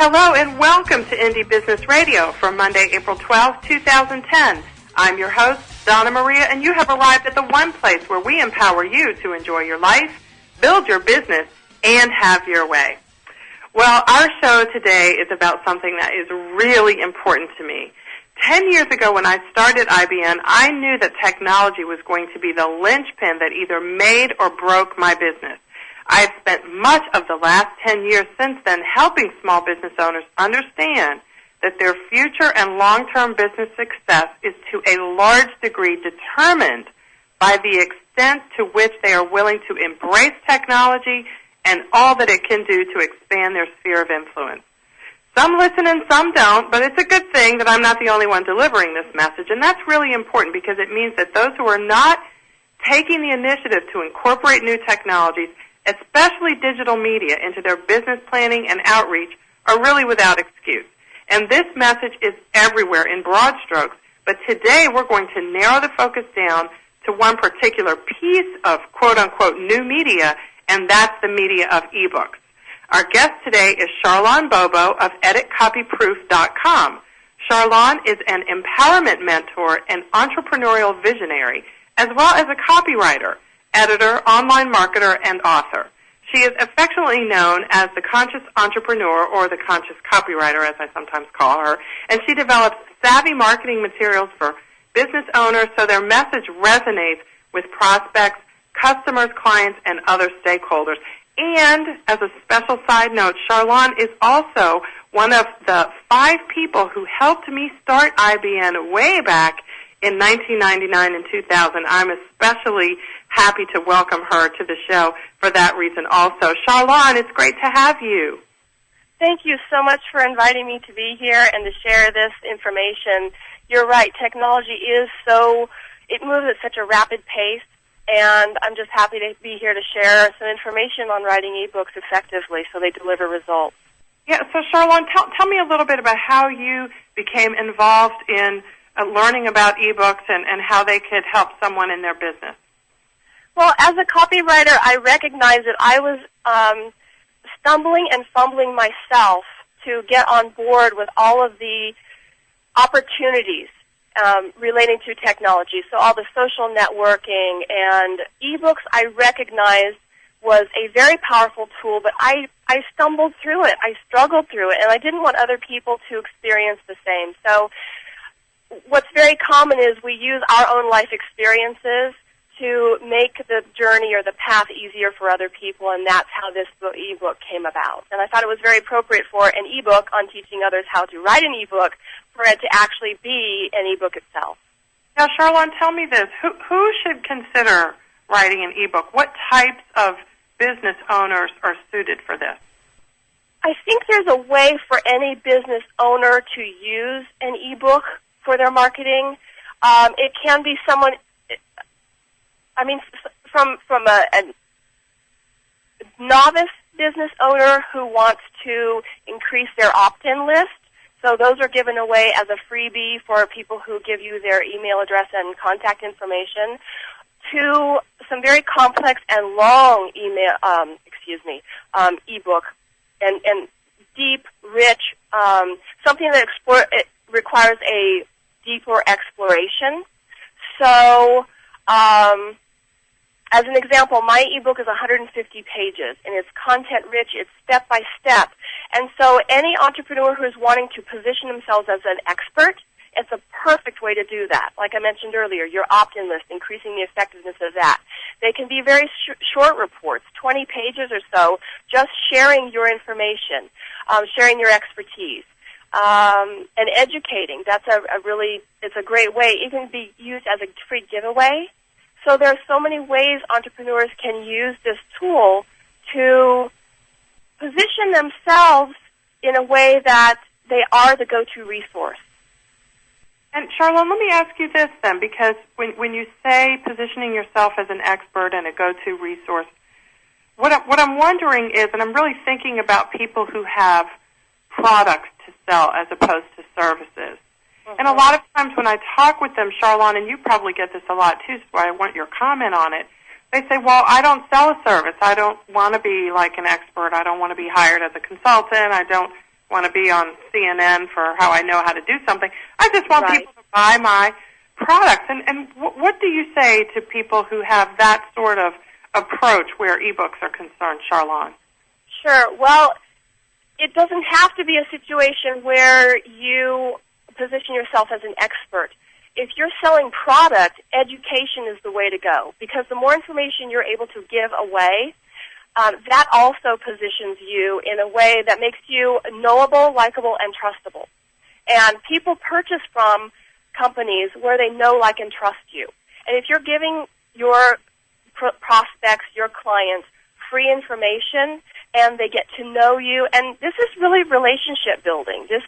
Hello and welcome to Indie Business Radio for Monday, April 12, 2010. I'm your host, Donna Maria, and you have arrived at the one place where we empower you to enjoy your life, build your business, and have your way. Well, our show today is about something that is really important to me. 10 years ago when I started IBN, I knew that technology was going to be the linchpin that either made or broke my business. I've spent much of the last 10 years since then helping small business owners understand that their future and long-term business success is to a large degree determined by the extent to which they are willing to embrace technology and all that it can do to expand their sphere of influence. Some listen and some don't, but it's a good thing that I'm not the only one delivering this message, and that's really important because it means that those who are not taking the initiative to incorporate new technologies, especially digital media, into their business planning and outreach are really without excuse. And this message is everywhere in broad strokes, but today we're going to narrow the focus down to one particular piece of quote-unquote new media, and that's the media of ebooks. Our guest today is Charlon Bobo of EditCopyProof.com. Charlon is an empowerment mentor and entrepreneurial visionary, as well as a copywriter, editor, online marketer, and author. She is affectionately known as the Conscious Entrepreneur, or the Conscious Copywriter, as I sometimes call her, and she develops savvy marketing materials for business owners so their message resonates with prospects, customers, clients, and other stakeholders. And as a special side note, Charlon is also one of the 5 people who helped me start IBN way back in 1999 and 2000. I'm especially happy to welcome her to the show for that reason also. Charlon, it's great to have you. Thank you so much for inviting me to be here and to share this information. You're right, technology it moves at such a rapid pace, and I'm just happy to be here to share some information on writing ebooks effectively so they deliver results. Yeah, so Charlon, tell me a little bit about how you became involved in learning about ebooks and how they could help someone in their business. Well, as a copywriter, I recognized that I was stumbling and fumbling myself to get on board with all of the opportunities relating to technology. So all the social networking and ebooks I recognized was a very powerful tool, but I stumbled through it. I struggled through it, and I didn't want other people to experience the same. So what's very common is we use our own life experiences to make the journey or the path easier for other people, and that's how this ebook came about. And I thought it was very appropriate for an ebook on teaching others how to write an ebook for it to actually be an ebook itself. Now, Charlon, tell me this. Who should consider writing an ebook? What types of business owners are suited for this? I think there's a way for any business owner to use an ebook for their marketing. It can be someone, from a novice business owner who wants to increase their opt-in list. So those are given away as a freebie for people who give you their email address and contact information, to some very complex and long ebook and deep, rich, something that it requires a deeper exploration. So, as an example, my ebook is 150 pages, and it's content-rich, it's step-by-step. And so any entrepreneur who is wanting to position themselves as an expert, it's a perfect way to do that. Like I mentioned earlier, your opt-in list, increasing the effectiveness of that. They can be very short reports, 20 pages or so, just sharing your information, sharing your expertise. And educating, that's it's a great way. It can be used as a free giveaway. So there are so many ways entrepreneurs can use this tool to position themselves in a way that they are the go-to resource. And Charlon, let me ask you this then, because when you say positioning yourself as an expert and a go-to resource, what I'm wondering is, and I'm really thinking about people who have products to sell as opposed to services. Mm-hmm. And a lot of times when I talk with them, Charlon, and you probably get this a lot too, so I want your comment on it, they say, well, I don't sell a service. I don't want to be like an expert. I don't want to be hired as a consultant. I don't want to be on CNN for how I know how to do something. I just want people to buy my products. And what do you say to people who have that sort of approach where ebooks are concerned, Charlon? Sure. Well, it doesn't have to be a situation where you position yourself as an expert. If you're selling product, education is the way to go, because the more information you're able to give away, that also positions you in a way that makes you knowable, likable, and trustable. And people purchase from companies where they know, like, and trust you. And if you're giving your prospects, your clients, free information, and they get to know you, and this is really relationship building. This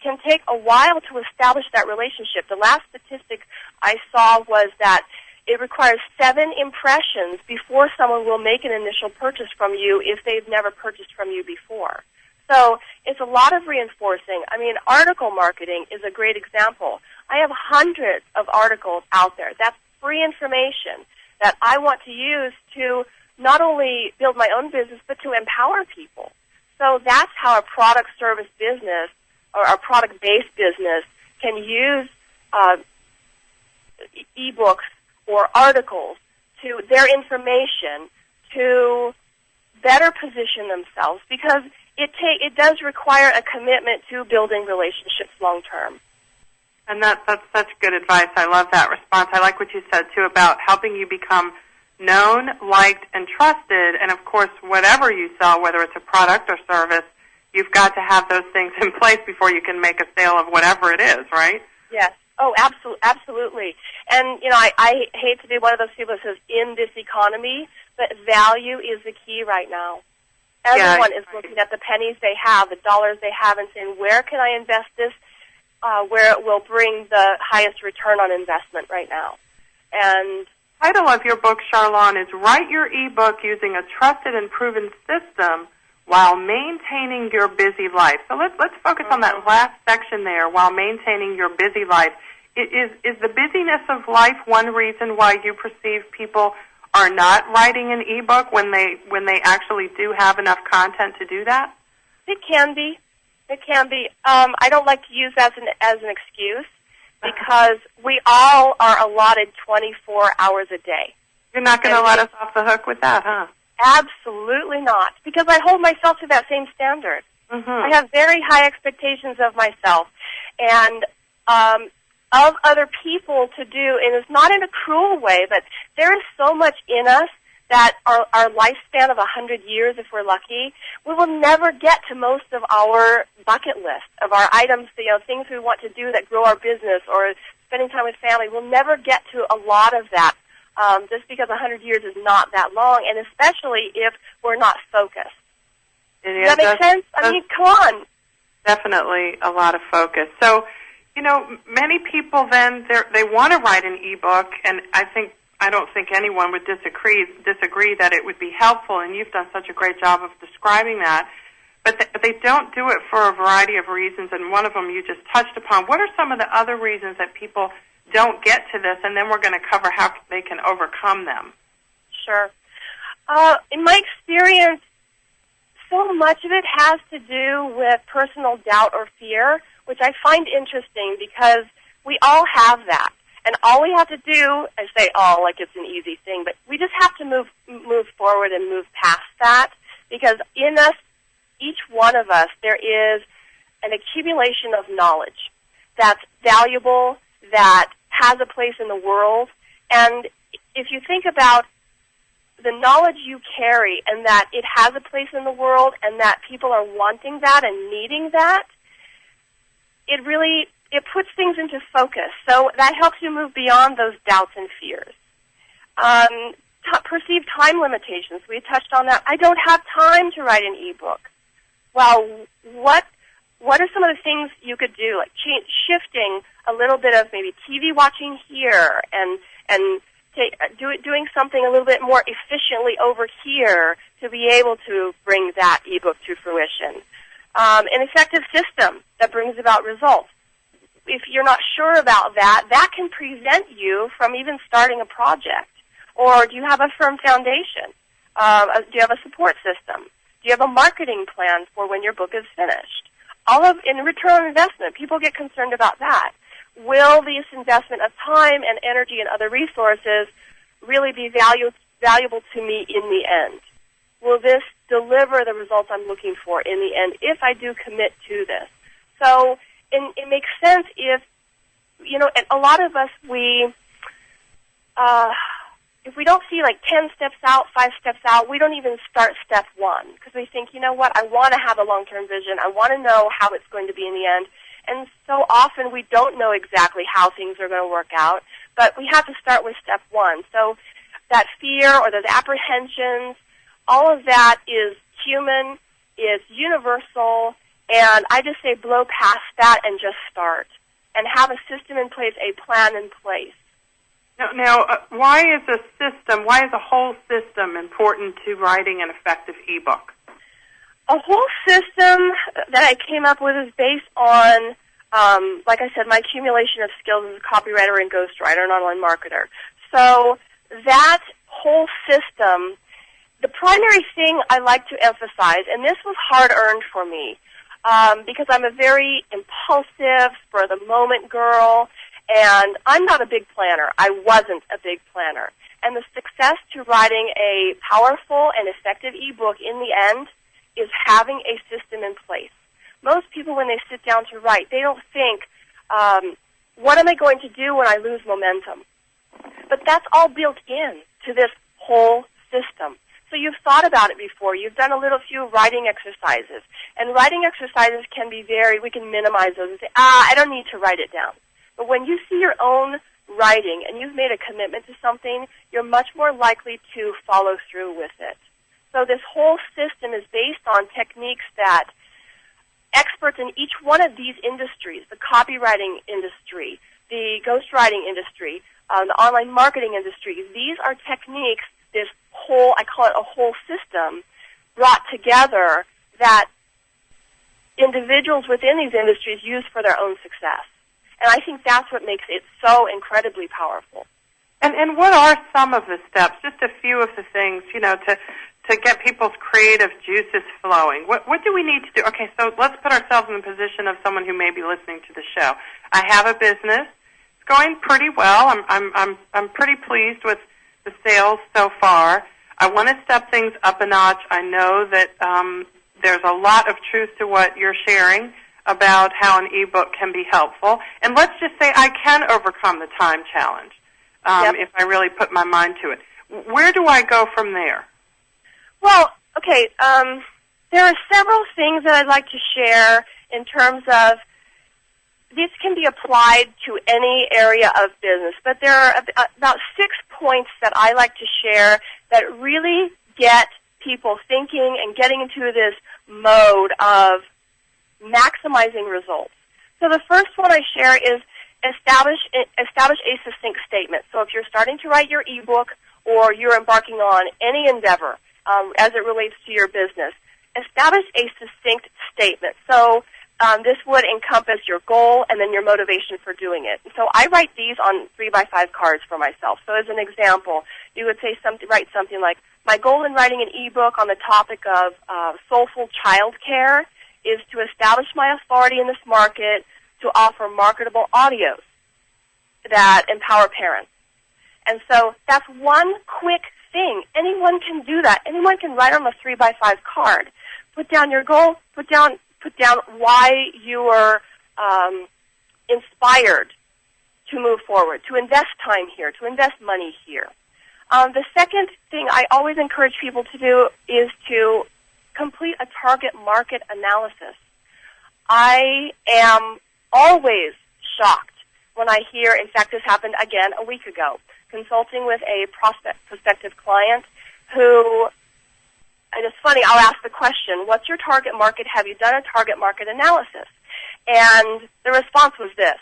can take a while to establish that relationship. The last statistic I saw was that it requires 7 impressions before someone will make an initial purchase from you if they've never purchased from you before. So it's a lot of reinforcing. I mean, article marketing is a great example. I have hundreds of articles out there. That's free information that I want to use to not only build my own business, but to empower people. So that's how a product-service business or a product-based business can use ebooks or articles to their information to better position themselves, because it does require a commitment to building relationships long term. And that's such good advice. I love that response. I like what you said, too, about helping you become known, liked, and trusted. And, of course, whatever you sell, whether it's a product or service, you've got to have those things in place before you can make a sale of whatever it is, right? Yes. Oh, absolutely. And, I hate to be one of those people that says, in this economy, but value is the key right now. Everyone is looking at the pennies they have, the dollars they have, and saying, where can I invest this where it will bring the highest return on investment right now? And the title of your book, Charlon, is Write Your ebook Using a Trusted and Proven System While Maintaining Your Busy Life. So let's focus on that last section there, while maintaining your busy life. Is the busyness of life one reason why you perceive people are not writing an ebook when they actually do have enough content to do that? It can be. It can be. I don't like to use that as an excuse, because we all are allotted 24 hours a day. You're not going to let us off the hook with that, huh? Absolutely not, because I hold myself to that same standard. Mm-hmm. I have very high expectations of myself and of other people to do, and it's not in a cruel way, but there is so much in us that our lifespan of 100 years, if we're lucky, we will never get to most of our bucket list of our items, things we want to do that grow our business or spending time with family. We'll never get to a lot of that just because 100 years is not that long, and especially if we're not focused. Does that make sense? I mean, come on. Definitely a lot of focus. So, many people then, they want to write an ebook, and I don't think anyone would disagree that it would be helpful, and you've done such a great job of describing that. But they don't do it for a variety of reasons, and one of them you just touched upon. What are some of the other reasons that people don't get to this, and then we're going to cover how they can overcome them? Sure. In my experience, so much of it has to do with personal doubt or fear, which I find interesting because we all have that. And all we have to do, I say all like it's an easy thing, but we just have to move forward and move past that, because in us, each one of us, there is an accumulation of knowledge that's valuable, that has a place in the world. And if you think about the knowledge you carry and that it has a place in the world and that people are wanting that and needing that, it puts things into focus. So that helps you move beyond those doubts and fears. Perceived time limitations. We touched on that. I don't have time to write an ebook. Well, what are some of the things you could do, like shifting a little bit of maybe TV watching here and doing something a little bit more efficiently over here to be able to bring that ebook to fruition. An effective system that brings about results. If you're not sure about that, that can prevent you from even starting a project. Or do you have a firm foundation? Do you have a support system? Do you have a marketing plan for when your book is finished? in return on investment. People get concerned about that. Will this investment of time and energy and other resources really be valuable to me in the end? Will this deliver the results I'm looking for in the end if I do commit to this? So it makes sense if, a lot of us, if we don't see like 10 steps out, 5 steps out, we don't even start step 1 because we think, you know what, I want to have a long-term vision. I want to know how it's going to be in the end. And so often we don't know exactly how things are going to work out, but we have to start with step 1. So that fear or those apprehensions, all of that is human, is universal, and I just say blow past that and just start and have a system in place, a plan in place. Now, why is a whole system important to writing an effective ebook? A whole system that I came up with is based on, like I said, my accumulation of skills as a copywriter and ghostwriter and online marketer. So that whole system, the primary thing I like to emphasize, and this was hard-earned for me, because I'm a very impulsive, spur-of-the-moment girl, and I'm not a big planner. I wasn't a big planner. And the success to writing a powerful and effective ebook in the end is having a system in place. Most people, when they sit down to write, they don't think, what am I going to do when I lose momentum? But that's all built in to this whole system. So you've thought about it before. You've done a few writing exercises. And writing exercises can be we can minimize those and say, I don't need to write it down. But when you see your own writing and you've made a commitment to something, you're much more likely to follow through with it. So this whole system is based on techniques that experts in each one of these industries, the copywriting industry, the ghostwriting industry, the online marketing industry, these are techniques, this whole, I call it a whole system, brought together that individuals within these industries use for their own success. And I think that's what makes it so incredibly powerful. And what are some of the steps, just a few of the things, to get people's creative juices flowing? What do we need to do? Okay, so let's put ourselves in the position of someone who may be listening to the show. I have a business. It's going pretty well. I'm pretty pleased with the sales so far. I want to step things up a notch. I know that there's a lot of truth to what you're sharing about how an ebook can be helpful. And let's just say I can overcome the time challenge if I really put my mind to it. Where do I go from there? Well, okay, there are several things that I'd like to share in terms of this can be applied to any area of business, but there are about 6 points that I like to share that really get people thinking and getting into this mode of maximizing results. So the first one I share is establish a succinct statement. So if you're starting to write your ebook or you're embarking on any endeavor as it relates to your business, establish a succinct statement. So this would encompass your goal and then your motivation for doing it. So I write these on 3x5 cards for myself. So as an example, you would write something like, my goal in writing an ebook on the topic of soulful child care is to establish my authority in this market to offer marketable audios that empower parents. And so that's one quick thing. Anyone can do that. Anyone can write on a 3x5 card. Put down your goal, put down why you are inspired to move forward, to invest time here, to invest money here. The second thing I always encourage people to do is to complete a target market analysis. I am always shocked when I hear, in fact, this happened again a week ago, consulting with a prospective client who, and it's funny, I'll ask the question, what's your target market? Have you done a target market analysis? And the response was this.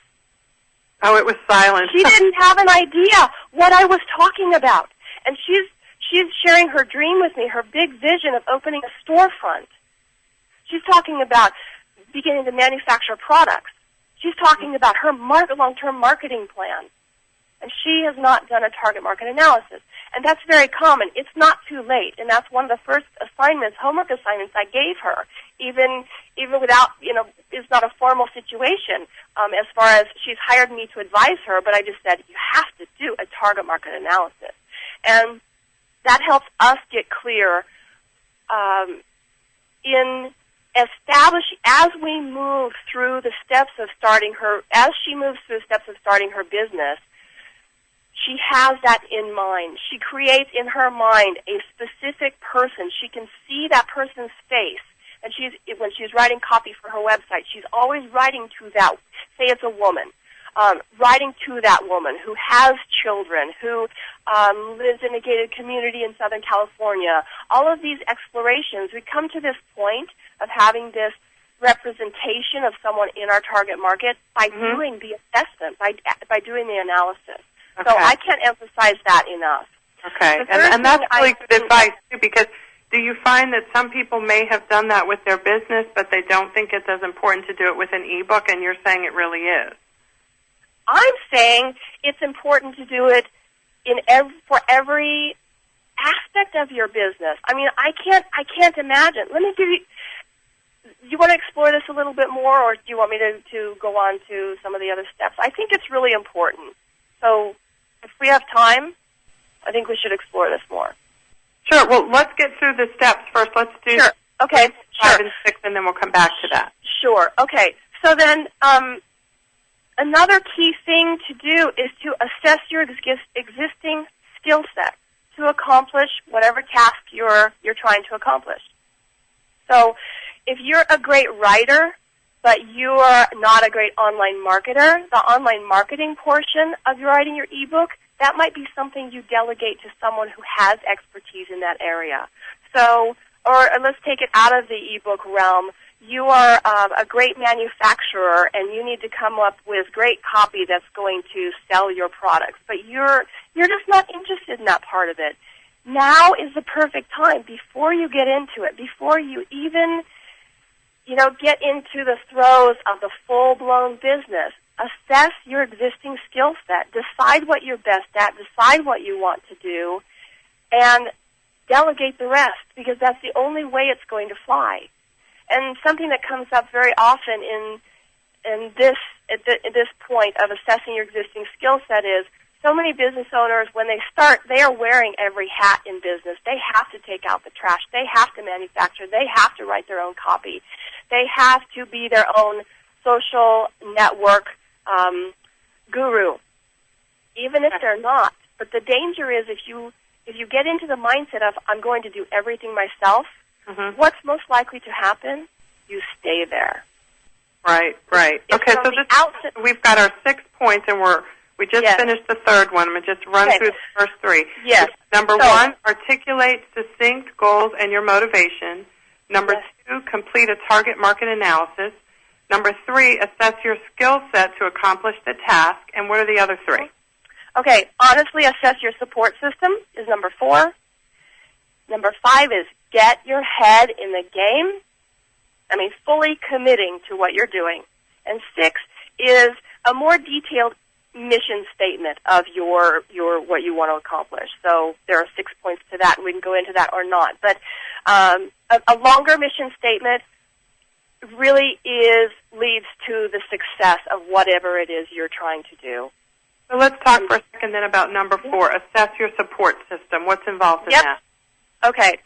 Oh, it was silent. She didn't have an idea what I was talking about. And she's sharing her dream with me, her big vision of opening a storefront. She's talking about beginning to manufacture products. She's talking about her long-term marketing plan. And she has not done a target market analysis. And that's very common. It's not too late. And that's one of the first homework assignments I gave her, even even without, it's not a formal situation as far as she's hired me to advise her, but I just said, you have to do a target market analysis. And that helps us get clear in establishing, as we move through the steps of starting her, as she moves through the steps of starting her business, she has that in mind. She creates in her mind a specific person. She can see that person's face. And when she's writing copy for her website, she's always writing to that, say it's a woman, writing to that woman who has children, who lives in a gated community in Southern California. All of these explorations, we come to this point of having this representation of someone in our target market by doing the assessment, by doing the analysis. Okay. So I can't emphasize that enough. Okay, and that's really good advice, too, because do you find that some people may have done that with their business, but they don't think it's as important to do it with an e-book, and you're saying it really is? I'm saying it's important to do it for every aspect of your business. I mean, I can't imagine. Let me give you. Do you want to explore this a little bit more, or do you want me to go on to some of the other steps? I think it's really important. So if we have time, I think we should explore this more. Sure. Well, let's get through the steps first. Let's do sure. Okay. 5 and 6, and then we'll come back to that. Sure. Okay. So then another key thing to do is to assess your existing skill set to accomplish whatever task you're trying to accomplish. So if you're a great writer, but you are not a great online marketer, the online marketing portion of your writing your ebook, that might be something you delegate to someone who has expertise in that area. So, or let's take it out of the ebook realm. You are a great manufacturer, and you need to come up with great copy that's going to sell your products, but you're just not interested in that part of it. Now is the perfect time, before you get into it, before you even get into the throes of the full-blown business. Assess your existing skill set. Decide what you're best at. Decide what you want to do, and delegate the rest, because that's the only way it's going to fly. And something that comes up very often at this point of assessing your existing skill set is so many business owners, when they start, they are wearing every hat in business. They have to take out the trash. They have to manufacture. They have to write their own copy. They have to be their own social network guru, even if they're not. But the danger is if you get into the mindset of, I'm going to do everything myself, what's most likely to happen? You stay there. Right. Okay, so we've got our 6 points, and we just finished the third one. I'm going to just run through the first 3. Yes. Number 1, articulate succinct goals and your motivation. Number 2, complete a target market analysis. Number 3, assess your skill set to accomplish the task. And what are the other 3? Okay, honestly, assess your support system is number 4. Number 5 is get your head in the game. I mean, fully committing to what you're doing. And 6 is a more detailed mission statement of your what you want to accomplish. So there are 6 points to that, and we can go into that or not. But a longer mission statement really leads to the success of whatever it is you're trying to do. So let's talk for a second then about number 4, assess your support system. What's involved in that? Okay.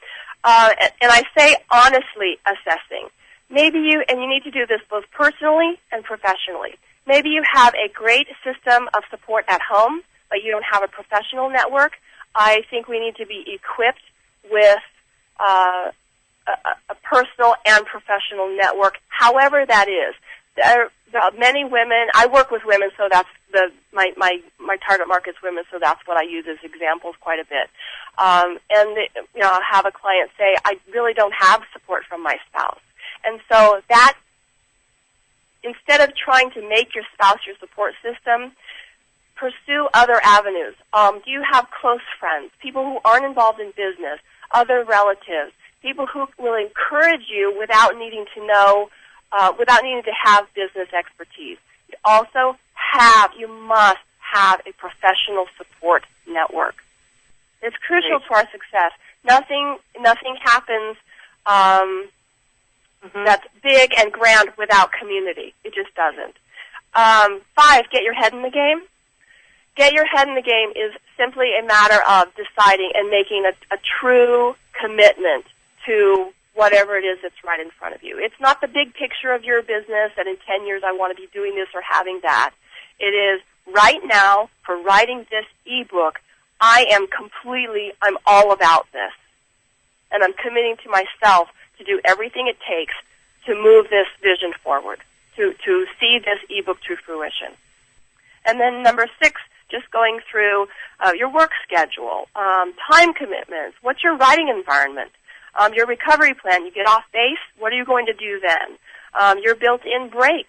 And I say honestly assessing. Maybe you need to do this both personally and professionally. Maybe you have a great system of support at home, but you don't have a professional network. I think we need to be equipped with a personal and professional network, however that is. There are many women. I work with women, so that's my target market's women, so that's what I use as examples quite a bit. I'll have a client say, I really don't have support from my spouse. And so that, instead of trying to make your spouse your support system, pursue other avenues. Do you have close friends, people who aren't involved in business, other relatives, people who will encourage you without needing to know, without needing to have business expertise? You must have a professional support network. It's crucial to our success. Nothing happens that's big and grand without community. It just doesn't. 5, get your head in the game. Get your head in the game is simply a matter of deciding and making a true commitment to whatever it is that's right in front of you. It's not the big picture of your business that in 10 years I want to be doing this or having that. It is right now, for writing this ebook, I'm all about this. And I'm committing to myself to do everything it takes to move this vision forward, to see this ebook to fruition. And then number 6, just going through your work schedule, time commitments, what's your writing environment, your recovery plan. You get off base, what are you going to do then? Your built-in breaks.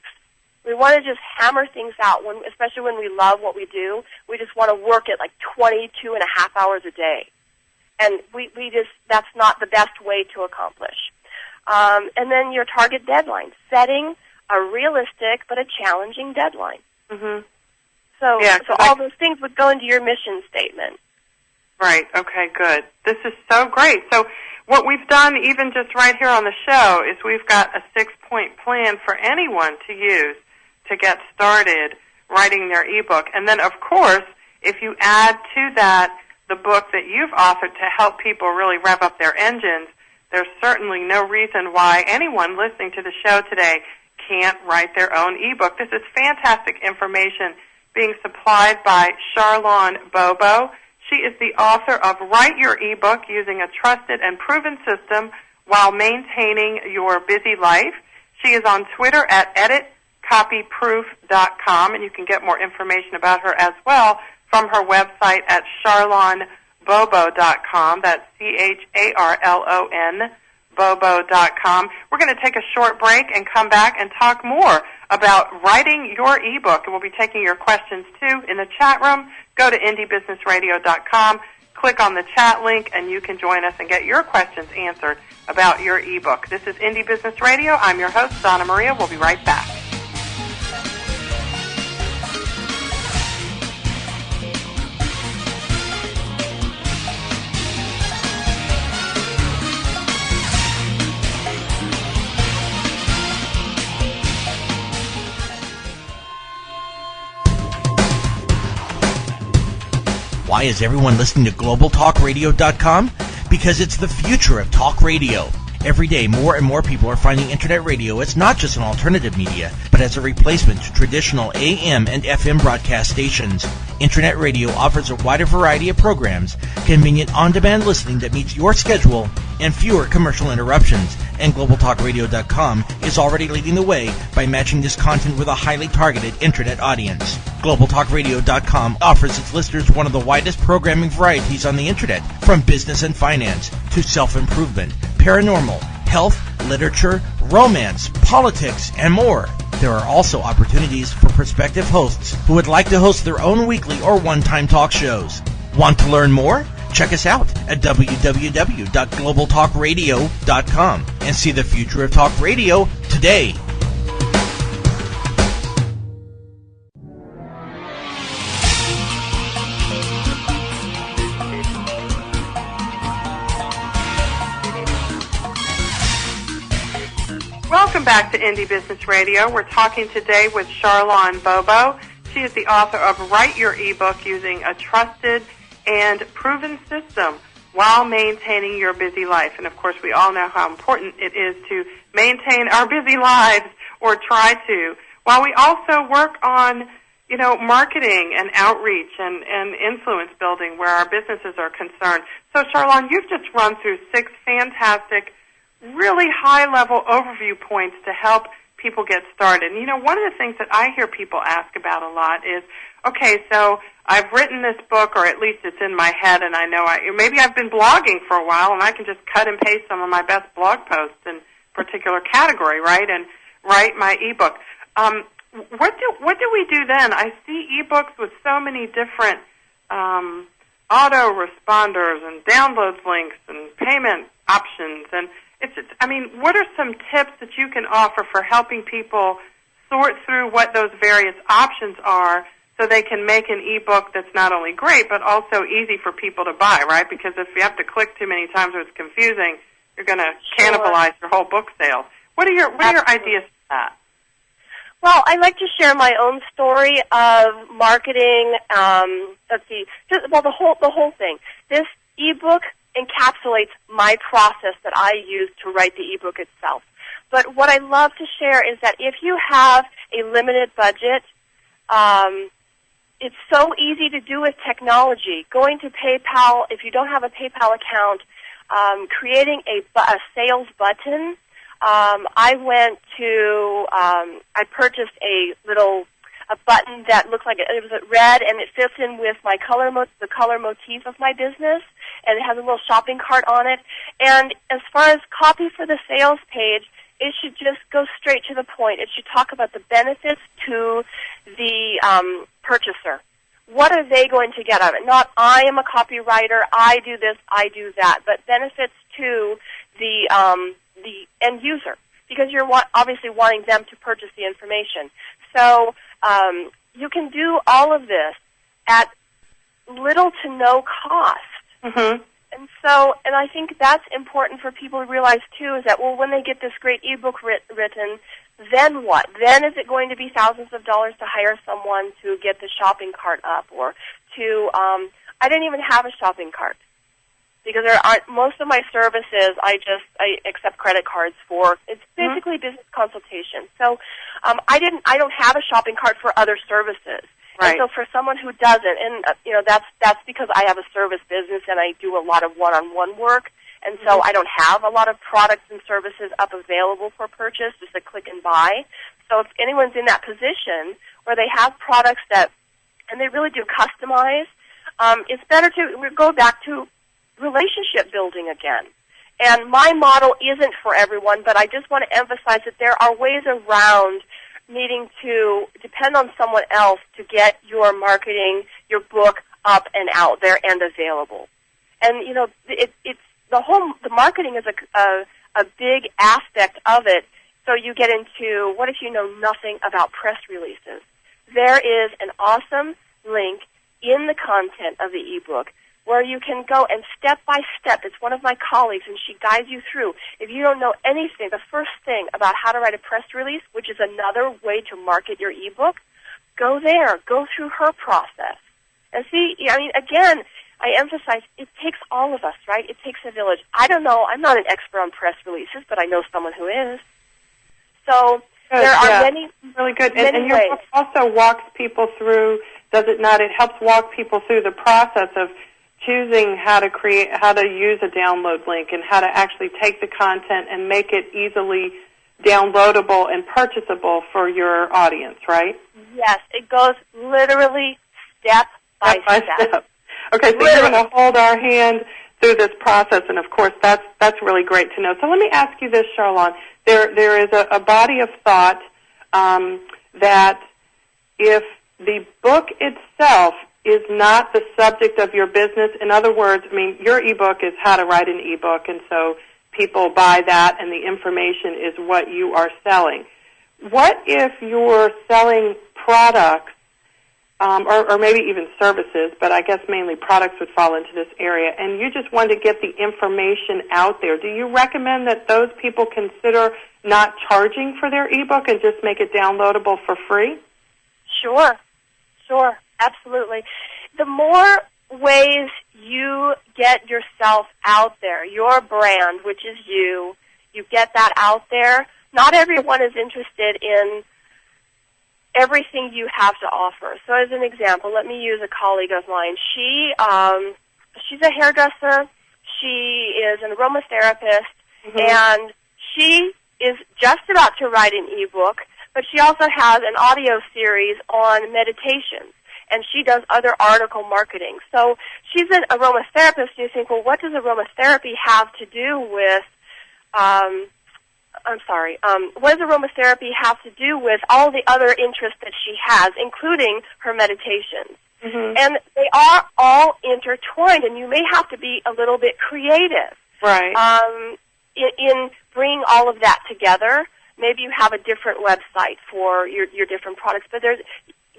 We want to just hammer things out, especially when we love what we do. We just want to work at like 22 and a half hours a day. And that's not the best way to accomplish. And then your target deadline, setting a realistic but a challenging deadline. Mm-hmm. So all those things would go into your mission statement. Right. Okay, good. This is so great. So what we've done, even just right here on the show, is we've got a 6-point plan for anyone to use to get started writing their ebook. And then, of course, if you add to that the book that you've authored to help people really rev up their engines, there's certainly no reason why anyone listening to the show today can't write their own ebook. This is fantastic information being supplied by Charlon Bobo. She is the author of Write Your Ebook Using a Trusted and Proven System While Maintaining Your Busy Life. She is on Twitter at editcopyproof.com, and you can get more information about her as well from her website at charlonbobo.com. That's CHARLON Bobo.com. We're going to take a short break and come back and talk more about writing your ebook. And we'll be taking your questions, too, in the chat room. Go to indiebusinessradio.com, click on the chat link, and you can join us and get your questions answered about your ebook. This is Indie Business Radio. I'm your host, Donna Maria. We'll be right back. Why is everyone listening to GlobalTalkRadio.com? Because it's the future of talk radio. Every day, more and more people are finding Internet radio as not just an alternative media, but as a replacement to traditional AM and FM broadcast stations. Internet radio offers a wider variety of programs, convenient on-demand listening that meets your schedule, and fewer commercial interruptions. And GlobalTalkRadio.com is already leading the way by matching this content with a highly targeted Internet audience. GlobalTalkRadio.com offers its listeners one of the widest programming varieties on the Internet, from business and finance to self-improvement, paranormal, health, literature, romance, politics, and more. There are also opportunities for prospective hosts who would like to host their own weekly or one-time talk shows. Want to learn more? Check us out at www.globaltalkradio.com and see the future of talk radio today. Welcome back to Indie Business Radio. We're talking today with Charlon Bobo. She is the author of Write Your Ebook Using a Trusted and Proven System While Maintaining Your Busy Life. And, of course, we all know how important it is to maintain our busy lives, or try to, while we also work on, marketing and outreach and influence building where our businesses are concerned. So, Charlon, you've just run through 6 fantastic, really high-level overview points to help people get started. And, one of the things that I hear people ask about a lot is, okay, so I've written this book, or at least it's in my head, and I know maybe I've been blogging for a while, and I can just cut and paste some of my best blog posts in a particular category, right, and write my ebook. What do we do then? I see ebooks with so many different auto-responders and downloads links and payment options, and what are some tips that you can offer for helping people sort through what those various options are so they can make an ebook that's not only great but also easy for people to buy, right? Because if you have to click too many times or it's confusing, you're going to cannibalize your whole book sales. What are your ideas for that? Well, I like to share my own story of marketing. Let's see, the whole thing. This ebook encapsulates my process that I use to write the ebook itself. But what I love to share is that if you have a limited budget, it's so easy to do with technology. Going to PayPal, if you don't have a PayPal account, creating a sales button. I purchased a button that looked like it was red, and it fits in with my the color motif of my business, and it has a little shopping cart on it. And as far as copy for the sales page, it should just go straight to the point. It should talk about the benefits to the purchaser. What are they going to get out of it? Not, I am a copywriter, I do this, I do that, but benefits to the end user, because you're obviously wanting them to purchase the information. So you can do all of this at little to no cost. Mm-hmm. And I think that's important for people to realize, too, is that, well, when they get this great ebook written, then what? Then is it going to be thousands of dollars to hire someone to get the shopping cart up, or to, I didn't even have a shopping cart, because most of my services I accept credit cards for. It's basically business consultation. So I don't have a shopping cart for other services. Right. And so for someone who doesn't, and that's because I have a service business and I do a lot of one-on-one work, and so I don't have a lot of products and services up available for purchase, just a click and buy. So if anyone's in that position where they have products and they really do customize, it's better to go back to relationship building again. And my model isn't for everyone, but I just want to emphasize that there are ways around needing to depend on someone else to get your marketing, your book up and out there and available. And it's the marketing is a big aspect of it. So you get into, what if you know nothing about press releases? There is an awesome link in the content of the ebook where you can go and step by step. It's one of my colleagues, and she guides you through. If you don't know anything, the first thing about how to write a press release, which is another way to market your ebook, go there. Go through her process. And see, again, I emphasize it takes all of us, right? It takes a village. I don't know. I'm not an expert on press releases, but I know someone who is. So there are many really good. Many and your ways. book also walks people through, does it not? It helps walk people through the process of choosing how to use a download link and how to actually take the content and make it easily downloadable and purchasable for your audience, right? Yes, it goes literally step by step. Okay, so you're going to hold our hand through this process, and of course that's really great to know. So let me ask you this, Charlon. There is a body of thought that if the book itself is not the subject of your business, in other words, your ebook is how to write an ebook, and so people buy that, and the information is what you are selling. What if you're selling products, or maybe even services, but I guess mainly products would fall into this area, and you just want to get the information out there? Do you recommend that those people consider not charging for their ebook and just make it downloadable for free? Sure, absolutely. The more ways you get yourself out there, your brand, which is you get that out there. Not everyone is interested in everything you have to offer. So as an example, let me use a colleague of mine. She's a hairdresser. She is an aromatherapist, and she is just about to write an ebook, but she also has an audio series on meditation, and she does other article marketing. So she's an aromatherapist, and you think, well, what does aromatherapy have to do with what does aromatherapy have to do with all the other interests that she has, including her meditations? And they are all intertwined, and you may have to be a little bit creative, right? In bringing all of that together. Maybe you have a different website for your different products, but there's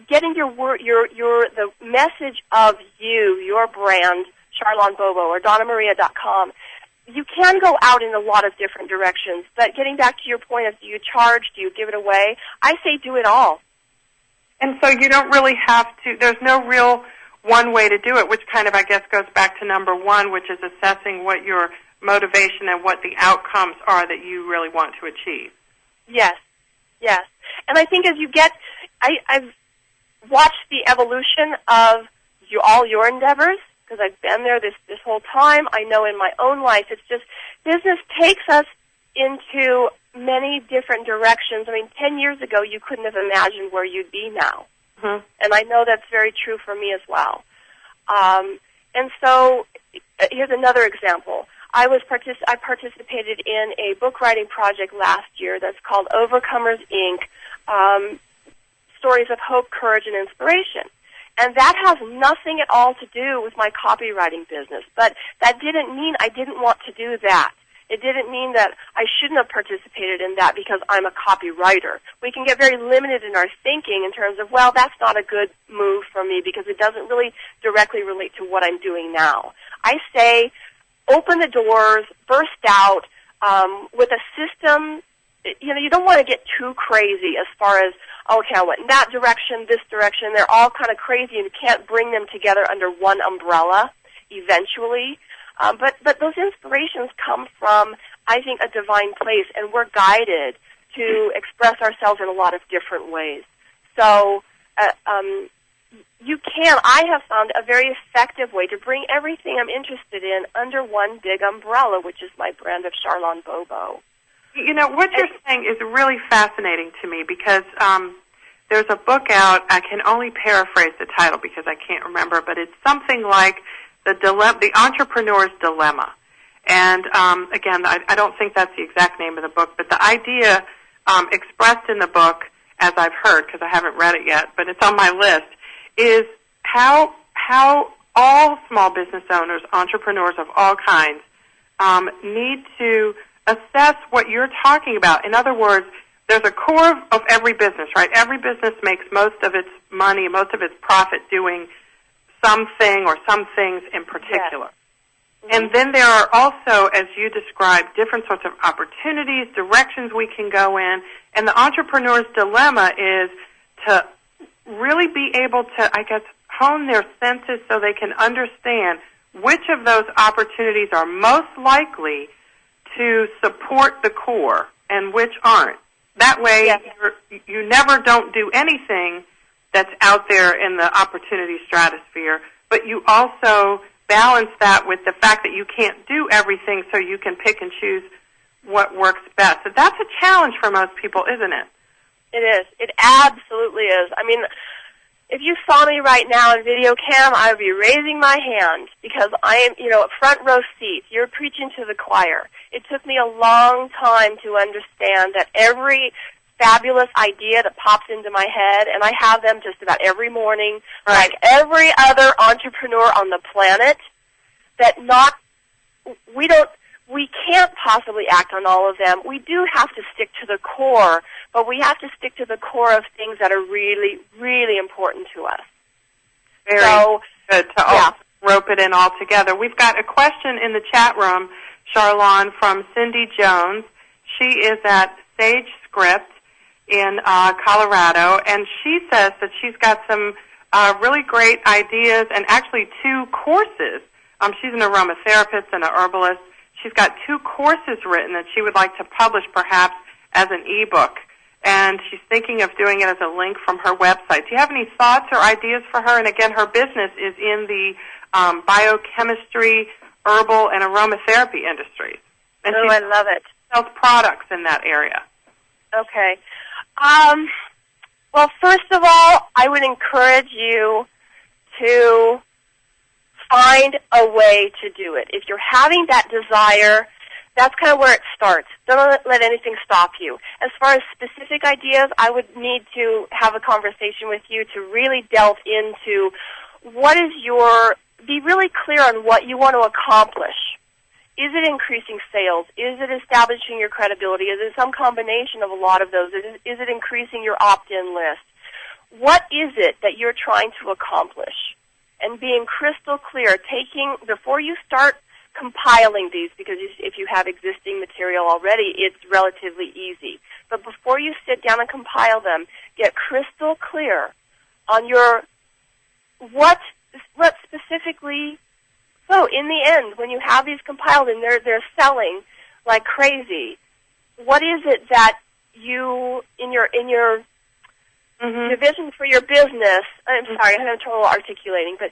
getting the message of your brand, Charlon Bobo or DonnaMaria.com, you can go out in a lot of different directions. But getting back to your point of do you charge, do you give it away, I say do it all. And so you don't really have to, there's no real one way to do it, which kind of, I guess, goes back to number one, which is assessing what your motivation and what the outcomes are that you really want to achieve. Yes, yes. And I think as you get, I've watched the evolution of all your endeavors, because I've been there this whole time. I know in my own life, it's just business takes us into many different directions. I mean, 10 years ago, you couldn't have imagined where you'd be now. Mm-hmm. And I know that's very true for me as well. And so here's another example. I participated in a book writing project last year that's called Overcomers, Inc., Stories of Hope, Courage, and Inspiration. And that has nothing at all to do with my copywriting business. But that didn't mean I didn't want to do that. It didn't mean that I shouldn't have participated in that because I'm a copywriter. We can get very limited in our thinking in terms of, well, that's not a good move for me because it doesn't really directly relate to what I'm doing now. I say open the doors, burst out with a system. You know, you don't want to get too crazy as far as, okay, I went in that direction, this direction. They're all kind of crazy, and you can't bring them together under one umbrella eventually. But those inspirations come from, I think, a divine place, and we're guided to express ourselves in a lot of different ways. So I have found a very effective way to bring everything I'm interested in under one big umbrella, which is my brand of Charlon Bobo. You know, what you're saying is really fascinating to me because there's a book out. I can only paraphrase the title because I can't remember, but it's something like The Entrepreneur's Dilemma. And again, I don't think that's the exact name of the book, but the idea expressed in the book, as I've heard, because I haven't read it yet, but it's on my list, is how all small business owners, entrepreneurs of all kinds, need to assess what you're talking about. In other words, there's a core of every business, right? Every business makes most of its money, most of its profit doing something or some things in particular. Yes. And then there are also, as you described, different sorts of opportunities, directions we can go in. And the entrepreneur's dilemma is to really be able to, I guess, hone their senses so they can understand which of those opportunities are most likely to support the core and which aren't. That way, yes, you never don't do anything that's out there in the opportunity stratosphere, but you also balance that with the fact that you can't do everything so you can pick and choose what works best. So that's a challenge for most people, isn't it? It is. It absolutely is. I mean, if you saw me right now in video cam, I would be raising my hand because I am, front row seat. You're preaching to the choir. It took me a long time to understand that every fabulous idea that pops into my head, and I have them just about every morning, right, like every other entrepreneur on the planet, that we can't possibly act on all of them. We do have to stick to the core, but we have to stick to the core of things that are really, really important to us. Very good to all rope it in all together. We've got a question in the chat room, Charlon, from Cindy Jones. She is at Sage Script in Colorado, and she says that she's got some really great ideas and actually 2 courses. She's an aromatherapist and an herbalist. She's got 2 courses written that she would like to publish perhaps as an ebook, and she's thinking of doing it as a link from her website. Do you have any thoughts or ideas for her? And again, her business is in the biochemistry, herbal, and aromatherapy industries. And I love it. Sells products in that area. Okay. Well, first of all, I would encourage you to find a way to do it. If you're having that desire, that's kind of where it starts. Don't let anything stop you. As far as specific ideas, I would need to have a conversation with you to really delve into be really clear on what you want to accomplish. Is it increasing sales? Is it establishing your credibility? Is it some combination of a lot of those? Is it increasing your opt-in list? What is it that you're trying to accomplish? And being crystal clear, before you start compiling these, because if you have existing material already, it's relatively easy. But before you sit down and compile them, get crystal clear on your what specifically. So in the end, when you have these compiled and they're selling like crazy, what is it that you in your vision for your business? I'm sorry, I'm having trouble articulating, but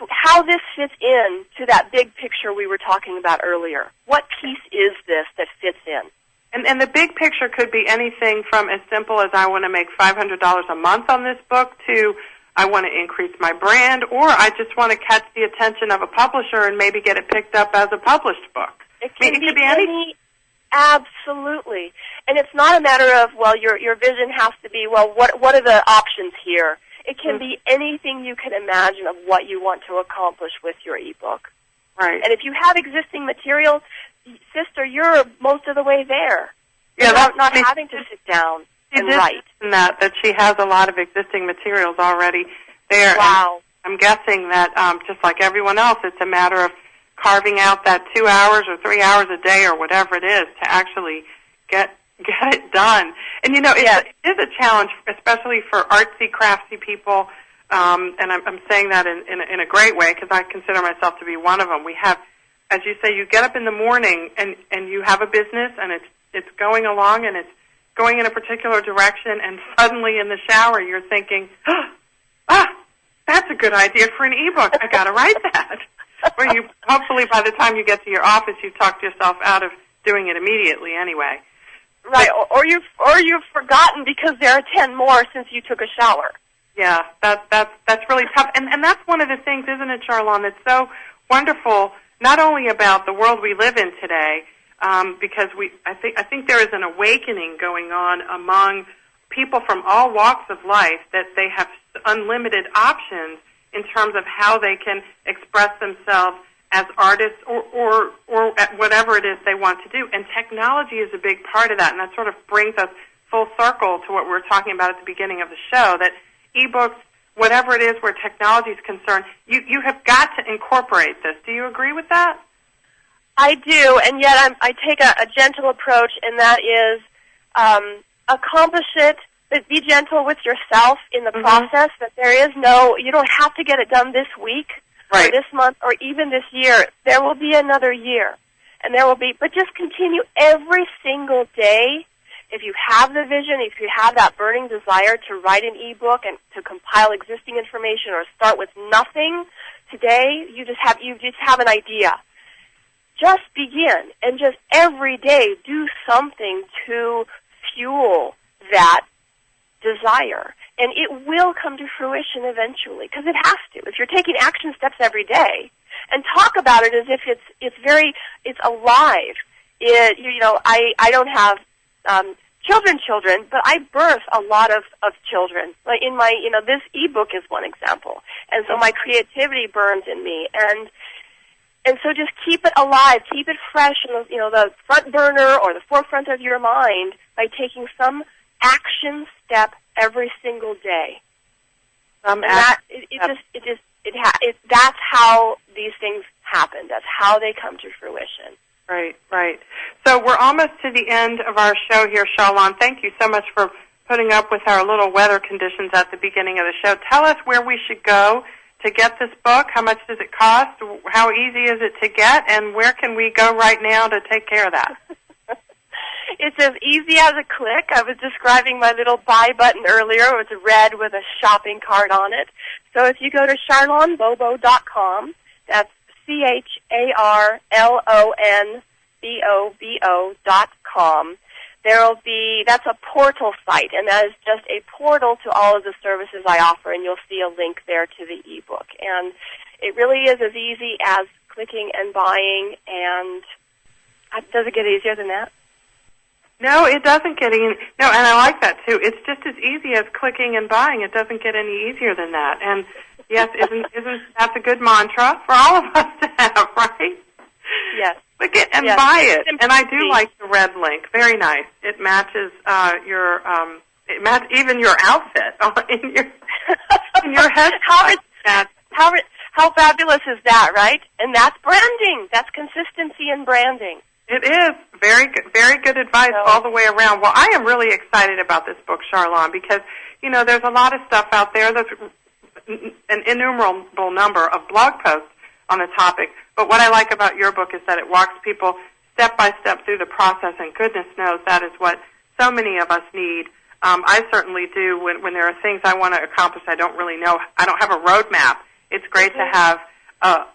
how this fits in to that big picture we were talking about earlier. What piece is this that fits in? And the big picture could be anything from as simple as I want to make $500 a month on this book to I want to increase my brand, or I just want to catch the attention of a publisher and maybe get it picked up as a published book. It could be any. Absolutely. And it's not a matter of, well, your vision has to be, well, what are the options here? It can be anything you can imagine of what you want to accomplish with your ebook. Right. And if you have existing material, sister, you're most of the way there. Yeah, You're not having to sit down and write. That she has a lot of existing materials already there. Wow. And I'm guessing that just like everyone else, it's a matter of carving out that 2 hours or 3 hours a day or whatever it is to actually get it done. And it is a challenge, especially for artsy, crafty people. And I'm saying that in a great way because I consider myself to be one of them. We have, as you say, you get up in the morning and you have a business and it's going along and it's going in a particular direction, and suddenly in the shower you're thinking, that's a good idea for an ebook. I got to write that. Where you hopefully by the time you get to your office, you've talked yourself out of doing it immediately anyway. Right, or you've forgotten because there are 10 more since you took a shower. Yeah, that's really tough, and that's one of the things, isn't it, Charlon? That's so wonderful, not only about the world we live in today, because I think there is an awakening going on among people from all walks of life that they have unlimited options in terms of how they can express themselves as artists or at whatever it is they want to do. And technology is a big part of that, and that sort of brings us full circle to what we were talking about at the beginning of the show, that ebooks, whatever it is where technology is concerned, you have got to incorporate this. Do you agree with that? I do, and yet I take a gentle approach, and that is accomplish it, but be gentle with yourself in the process, that you don't have to get it done this week or this month or even this year. There will be another year, and but just continue every single day. If you have the vision, if you have that burning desire to write an ebook and to compile existing information or start with nothing today, you just have an idea. Just begin and just every day do something to fuel that desire. And it will come to fruition eventually, because it has to. If you're taking action steps every day, and talk about it as if it's alive. I don't have children, but I birth a lot of children. Like in my, this ebook is one example. And so my creativity burns in me, and so just keep it alive, keep it fresh in the front burner or the forefront of your mind by taking some action step every single day. That's how these things happen. That's how they come to fruition. Right. So we're almost to the end of our show here, Charlon. Thank you so much for putting up with our little weather conditions at the beginning of the show. Tell us where we should go to get this book. How much does it cost? How easy is it to get? And where can we go right now to take care of that? It's as easy as a click. I was describing my little buy button earlier. It was red with a shopping cart on it. So if you go to charlonbobo.com, that's CHARLONBOBO.com, that's a portal site, and that is just a portal to all of the services I offer, and you'll see a link there to the ebook. And it really is as easy as clicking and buying, and does it get easier than that? No, it doesn't get any. No, and I like that too. It's just as easy as clicking and buying. It doesn't get any easier than that. And yes, isn't that's a good mantra for all of us to have, right? Yes. Click it and buy it. And I do like the red link. Very nice. It matches even your outfit in your head. How How fabulous is that, right? And that's branding. That's consistency in branding. It is. Very good advice all the way around. Well, I am really excited about this book, Charlon, because, there's a lot of stuff out there. There's an innumerable number of blog posts on the topic. But what I like about your book is that it walks people step by step through the process, and goodness knows that is what so many of us need. I certainly do. When there are things I want to accomplish, I don't really know. I don't have a roadmap. It's great to have a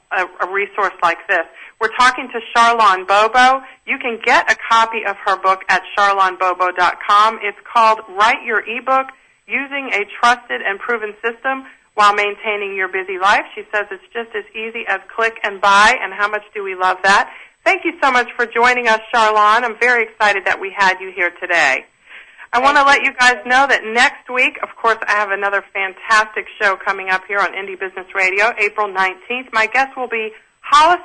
resource like this. We're talking to Charlon Bobo. You can get a copy of her book at charlonbobo.com. It's called Write Your eBook Using a Trusted and Proven System While Maintaining Your Busy Life. She says it's just as easy as click and buy, and how much do we love that? Thank you so much for joining us, Charlon. I'm very excited that we had you here today. I want to let you guys know that next week, of course, I have another fantastic show coming up here on Indie Business Radio, April 19th. My guest will be Hollis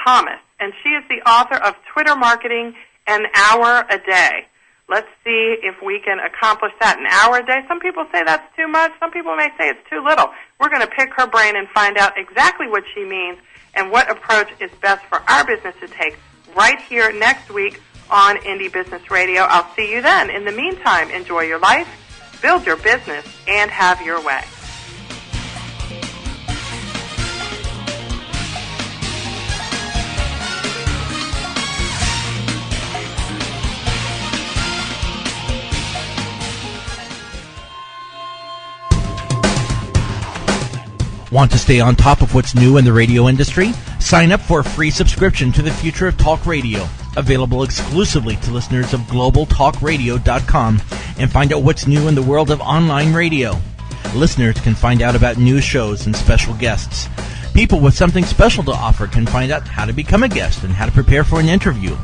Thomas, and she is the author of Twitter Marketing An Hour a Day. Let's see if we can accomplish that, an hour a day. Some people say that's too much. Some people may say it's too little. We're going to pick her brain and find out exactly what she means and what approach is best for our business to take right here next week on Indie Business Radio. I'll see you then. In the meantime, enjoy your life, build your business, and have your way. Want to stay on top of what's new in the radio industry? Sign up for a free subscription to the Future of Talk Radio, available exclusively to listeners of globaltalkradio.com, and find out what's new in the world of online radio. Listeners can find out about new shows and special guests. People with something special to offer can find out how to become a guest and how to prepare for an interview.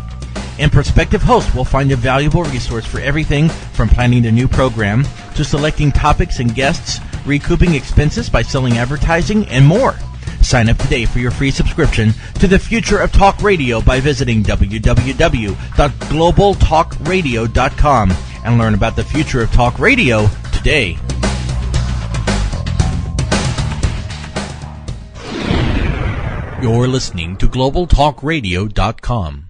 And prospective hosts will find a valuable resource for everything from planning the new program to selecting topics and guests, recouping expenses by selling advertising, and more. Sign up today for your free subscription to the Future of Talk Radio by visiting www.globaltalkradio.com and learn about the future of talk radio today. You're listening to globaltalkradio.com.